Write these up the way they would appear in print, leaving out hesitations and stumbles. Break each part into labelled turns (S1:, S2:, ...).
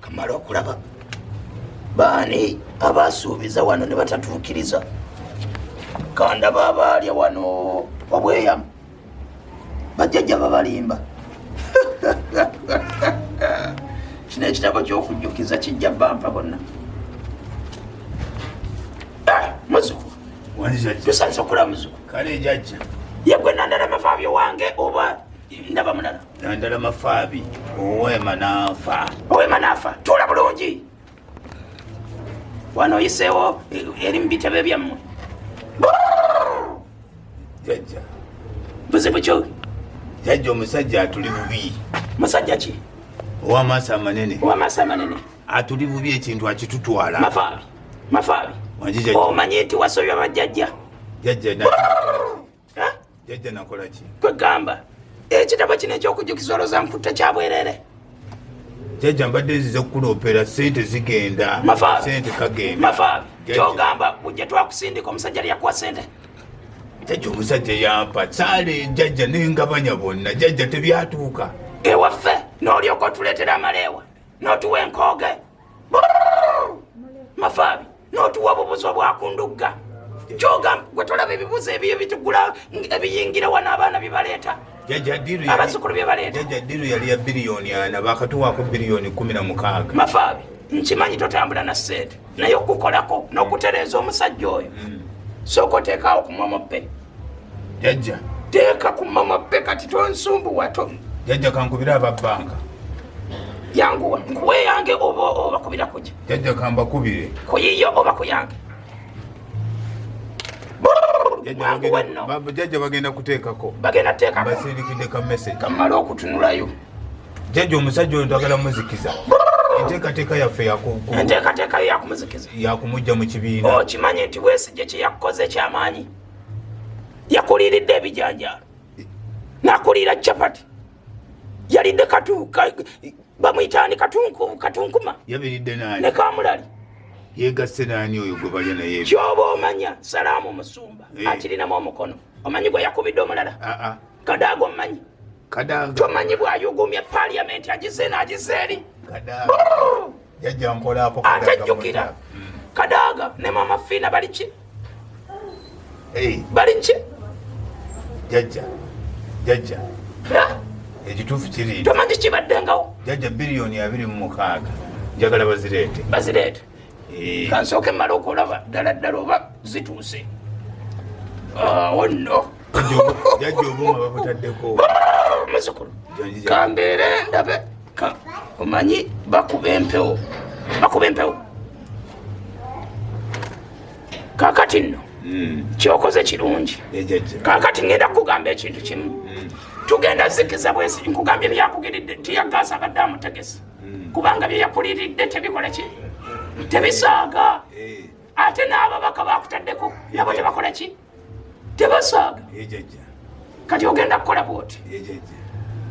S1: kamala okulaba baani abasuubiza wano ne batatuukiriza kanda babaalya wano wabweyamu bajjajja babalimba kino ekitabo ky'okujjukiza kijja bampa bonna muzuku tusanze okulaba muzuku
S2: kale jajja
S1: yegwe nandala mafaabi wange oba ndaba mulala
S2: nandala mafaabi owema naafa
S1: tuula bulungi wano oyiseewo eri mu bitebe byammwe
S2: jajja
S1: buzibu kyo
S2: jajja omusajja atuli bubi
S1: musajja ki
S2: ow'amaaso amanene atuli bubi ekintu akitutwala
S1: mafaabi omanyi nti wasobya bajjajja
S2: jajja nakola ki
S1: kwegamba ekitabo kino ekyokujjukiza olooza nkutte kyabwerere
S2: jajja mbadde nzize kukulopera sente zigenda sente kagenda
S1: mafaabi kyogamba bujja twakusindika omusajja lyakuwa sente
S2: jajja omusajja yampa saale jajja nengabanya bonna jajja tebyatuuka
S1: ewaffe n'olyoka otuleetera amaleewa n'otuwa enkooge mafaabi n'otuwa bubuzo bwakundugga kyogamba gwe tolaba ebibuzo ebyo bitugula ebiyingira wano abaana bibaleeta abazukulu byebaleeta
S2: jajja ddiru yali ya biliyoni 4 bakatuwaako biliyoni 16
S1: mafaabi nkimanyi totambula na ssente naye okukolako n'okutereeza omusajja oyo sooka oteekaawo ku mamope
S2: jajja
S1: teeka ku mamope kati tonsumbuwa
S2: jajja kankubira ababbanka
S1: yanguwa nkuwe yange oba kubira kuja
S2: jajja kambakubire
S1: kuyiyo oba kuyange
S2: jajja bagenda kuteekako basindikidde ka message
S1: kamala okutunulayo
S2: jajja omusajja oyo twagala muzikiza enteekateeka yaffe
S1: enteekateeka yo yakumuzikiza
S2: yakumujja mu kibiina
S1: okimanyi nti Besigye kye yakoze kyamaanyi yakuliiridde ebijanjaalo nakuliira capati yalidde bamuyitaani katunkuma
S2: yabiridde nani
S1: ne kamulali
S2: yegasse nani oyo gwe balya naye
S1: kyoba omanya salaamu musumba akirinamu omukono omanyi gwe yakubidde omulala kadaaga omanyi tomanyi bwayugumya paliamenti agize n'agizeeri
S2: jajja nkolako
S1: atajjukira kadaaga ne mama fiina baliki baliki
S2: jajja ekituufu kiri
S1: tomanyi kibaddengawo
S2: jajja biliyoni 26 njagala
S1: bazireete kansooke mmala okulaba ddala oba zituuse awo nno
S2: jajja obuuma babutaddeko
S1: muzukulu kambeere ndabe omanyi bakuba empewo kakati nno kyokoze kirungi kakati ngenda kukugamba ekintu kimu tugenda zikiza Besigye nkugambye byakugiridde tiyagaasa gadde amutegesi kubanga byeyakuliiridde tebikola ki tebisaaga ate n'ababaka bakutaddeko nabo tebakola ki tebasaaga kati ogenda kukola bwoti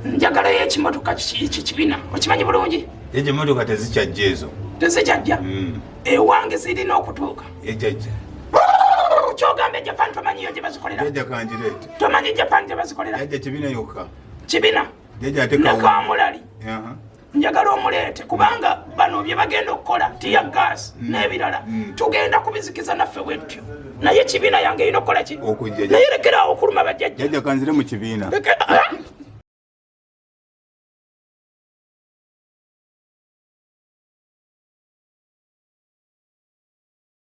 S1: njagalayo ekimotoka kibina okimanyi bulungi
S2: jajja emotoka tezikyajja ezo
S1: tezikyajja ewange zirina okutuuka kyogamba ejapan tomanyiyo gye bazikolera tomanyi japan gye bazikolera kibina nekamulali njagala omuleete kubanga bano bye bagenda okukola tiya gaasi n'ebirala tugenda kubizikiza naffe bwetyo naye kibiina yange erina okukola ki naye lekerawo okuluma bajjajja
S2: kanzire mu kibiina